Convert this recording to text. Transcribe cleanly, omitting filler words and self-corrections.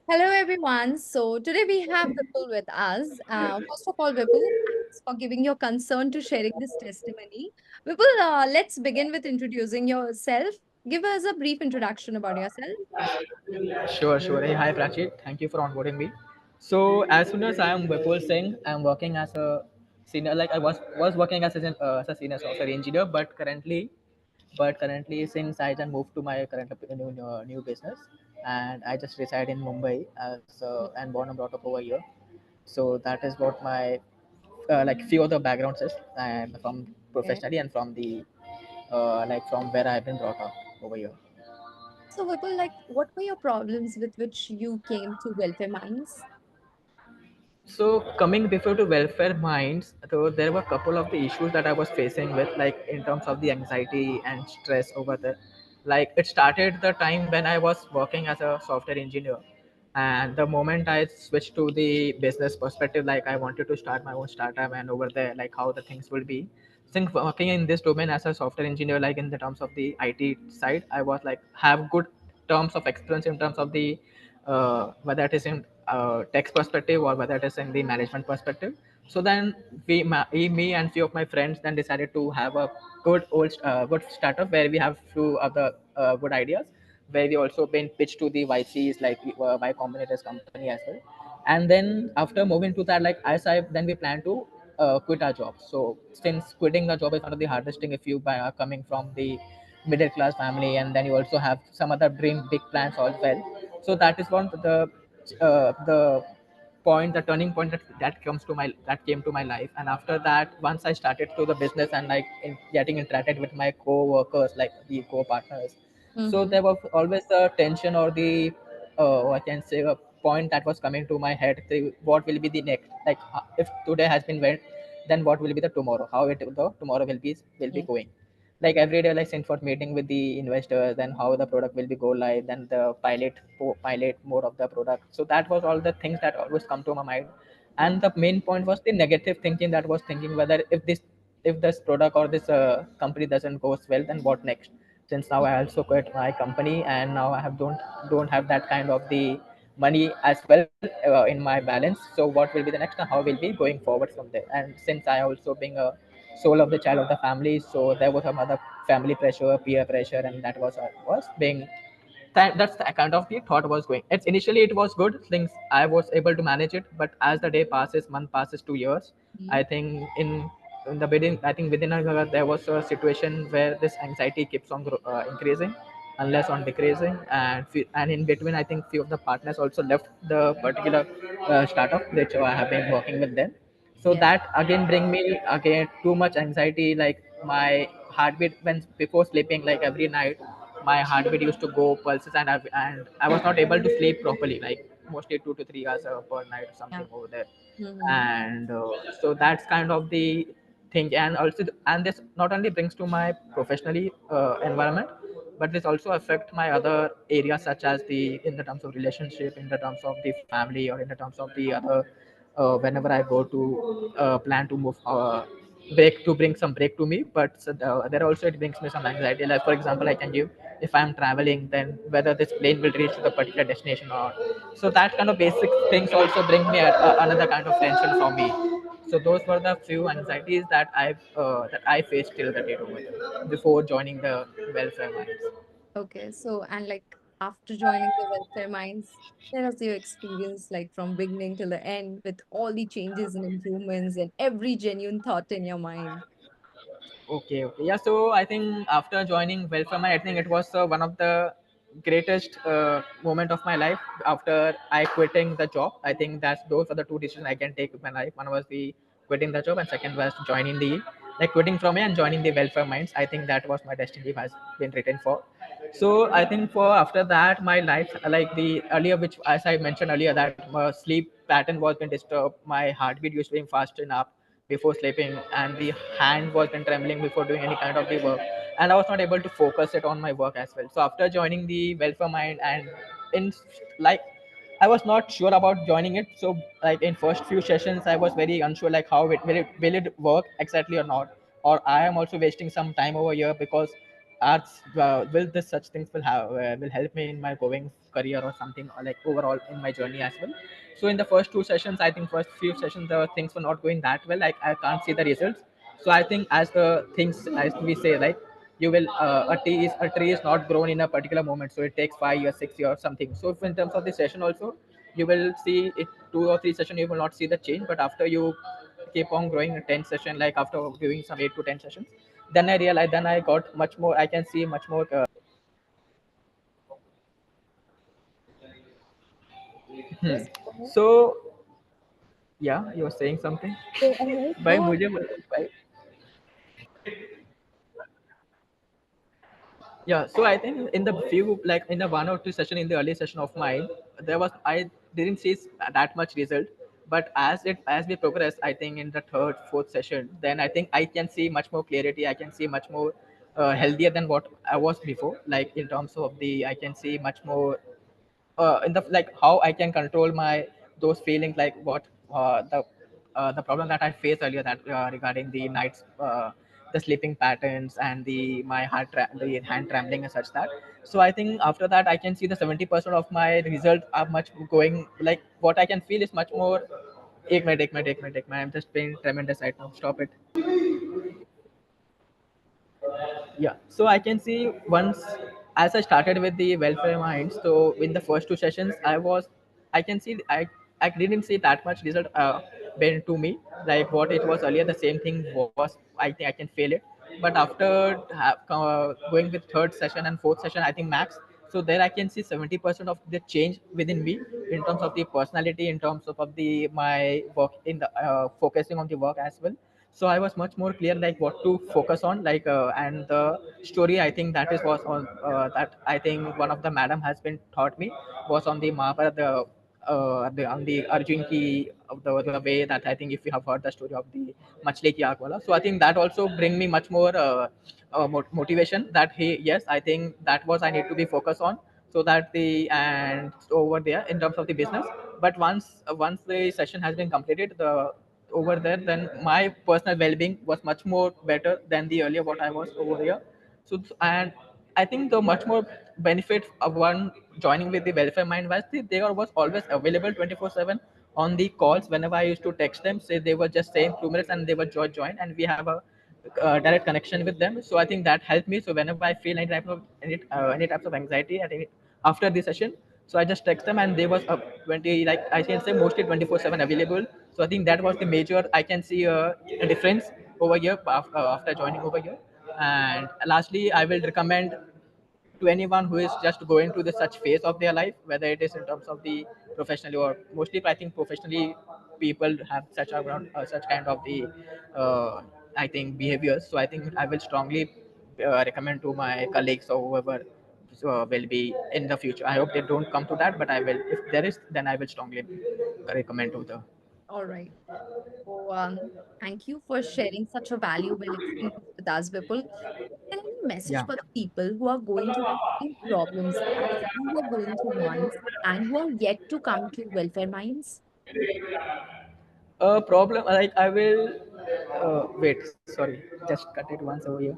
Hello, everyone. So today we have Vipul with us. First of all, Vipul, thanks for giving your concern to sharing this testimony. Vipul, let's begin with introducing yourself. Give us a brief introduction about yourself. Sure, sure. Hey, hi Prachit. Thank you for onboarding me. So as soon as I am Vipul Singh, I'm working as a senior. Like I was working as a senior software engineer, but currently since I just moved to my current new business, and I just reside in Mumbai and born and brought up over here. So that is what my like few of the backgrounds is, and from Okay. professionally and from the like from where I've been brought up over here. So, Vipul, like, what were your problems with which you came to Welfare Minds? So coming before to welfare minds, so there were a couple of the issues that I was facing with, like in terms of the anxiety and stress over there. Like it started the time when I was working as a software engineer, and the moment I switched to the business perspective, like I wanted to start my own startup, and over there, like how the things will be. Since working in this domain as a software engineer, like in the terms of the IT side, I was like have good terms of experience in terms of the whether it is in text perspective or whether it is in the management perspective. So then me and few of my friends then decided to have a good startup where we have few other good ideas, where we also been pitched to the YCs like Y Combinator's company as well. And then after moving to that, like as I then we plan to quit our job. So since quitting the job is one of the hardest thing if you are coming from the middle class family, and then you also have some other dream big plans as well. So that is one of the point, the turning point that came to my life. And after that, once I started to the business and like getting interacted with my co-workers, like the co-partners, so Mm-hmm. there was always a tension or the I can say a point that was coming to my head, what will be the next, like if today has been went, then what will be the tomorrow, how it the tomorrow will be Yeah. going. Like every day, like since for meeting with the investors, then how the product will be go live, then the pilot mode of the product. So that was all the things that always come to my mind. Yeah. And the main point was the negative thinking, that was thinking whether if this product or this company doesn't goes well, then what next. Since now I also quit my company, and now I have don't have that kind of the money as well in my balance. So what will be the next, and how will be going forward from there. And since I also being a soul of the child of the family, so there was some other family pressure, peer pressure, and that was being that's the kind of the thought was going. It's initially it was good things, I was able to manage it, but as the day passes, month passes, 2 years, Mhm. I think in the beginning, I think within a year there was a situation where this anxiety keeps on increasing unless on decreasing. And in between, I think few of the partners also left the particular startup which I have been working with them. So Yeah. that again bring me again too much anxiety, like my heartbeat when before sleeping, like every night my heartbeat used to go pulses, and I was not able to sleep properly, like mostly 2 to 3 hours per night or Yeah. something over there. Mm-hmm. And so that's kind of the thing. And also and this not only brings to my professionally environment, but this also affect my other areas, such as the in the terms of relationship, in the terms of the family, or in the terms of the other whenever I go to plan to move break to bring some break to me. But so there also it brings me some anxiety. Like for example, I can give, if I'm traveling, then whether this plane will reach the particular destination or not. So that kind of basic things also bring me another kind of tension for me. So those were the few anxieties that I faced till the date over there before joining the welfare minds. Okay. So, and like after joining the Welfare Minds, tell us your experience, like from beginning till the end, with all the changes and improvements and every genuine thought in your mind. Okay, okay. Yeah, so I think after joining Welfare, I think it was one of the greatest moment of my life after I quitting the job. I think that's those are the two decisions I can take in my life. One was the quitting the job, and second was joining the like quitting from it and joining the Welfare Minds. I think that was my destiny has been written for. So I think for after that, my life, like the earlier, which as I mentioned earlier, that my sleep pattern was been disturbed. My heartbeat used to be fast enough before sleeping, and the hand was been trembling before doing any kind of the work, and I was not able to focus it on my work as well. So after joining the Welfare Mind, and in like I was not sure about joining it. So like in first few sessions, I was very unsure, like how it will it work exactly or not, or I am also wasting some time over here, because will this such things will help me in my going career or something, or like overall in my journey as well. So in the first two sessions, I think first few sessions the things were not going that well, like I can't see the results. So I think as the things, as we say, like you will a tree is not grown in a particular moment, so it takes 5 years, 6 years, something. So if in terms of the session also, you will see it 2 or 3 session, you will not see the change, but after you keep on growing in 10 session, like after doing some 8 to 10 sessions, then I realized, then I got much more, I can see much more Yes, go ahead. so yeah, you were saying something. Go ahead. भाई Go मुझे ahead. भाई Yeah, so I think in the few, like in the 1 or 2 session in the early session of mine, there was, I didn't see that much result. But as we progress, I think in the third, fourth session, then I think I can see much more clarity. I can see much more healthier than what I was before. Like in terms of the, I can see much more in the, like how I can control my those feelings, like what the problem that I faced earlier, that regarding the nights, the sleeping patterns and the the hand trembling and such that. So I think after that I can see the 70% of my result are much going, like what I can feel is much more. एक minute, I'm just being tremendous right now. Stop it. Yeah, so I can see once, as I started with the welfare minds, so in the first two sessions I can see, I didn't see that much result been to me, like what it was earlier, the same thing was, I think I can feel it. But after going with third session and fourth session, I think max, so there I can see 70% of the change within me, in terms of the personality, in terms of the my work in the focusing on the work as well. So I was much more clear, like what to focus on, like and the story, I think that is was on that I think one of the madam has been taught me, was on the Mahabharata, the on the Arjun ki, of the way that I think, if you have heard the story of the Machli ki aag wala, so I think that also bring me much more motivation, that he, yes, I think that was I need to be focused on, so that the, and over there in terms of the business. But once the session has been completed, the over there, then my personal well-being was much more better than the earlier what I was over here. So, and I think the much more benefit of one joining with the welfare mind was they was always available 24/7 on the calls. Whenever I used to text them, say they were just saying 2 minutes and they were join, and we have a direct connection with them. So I think that helped me. So whenever I feel any types of anxiety at any, after the session, so I just text them, and they was 20, like I can say mostly 24/7 available. So I think that was the major, I can see a difference over here after joining over here. And lastly, I will recommend to anyone who is just going through the such phase of their life, whether it is in terms of the professionally, or mostly I think professionally, people have such around such kind of the uh, I think behaviors. So I think I will strongly recommend to my colleagues or whoever will be in the future. I hope they don't come to that, but I will. If there is, then I will strongly recommend to the. All right. So, thank you for sharing such a valuable experience with us, Vipul. And any message Yeah. for the people who are going through the same problems as you were going through once and who are yet to come to welfare minds? A problem, like I will wait. Sorry, just cut it once over here.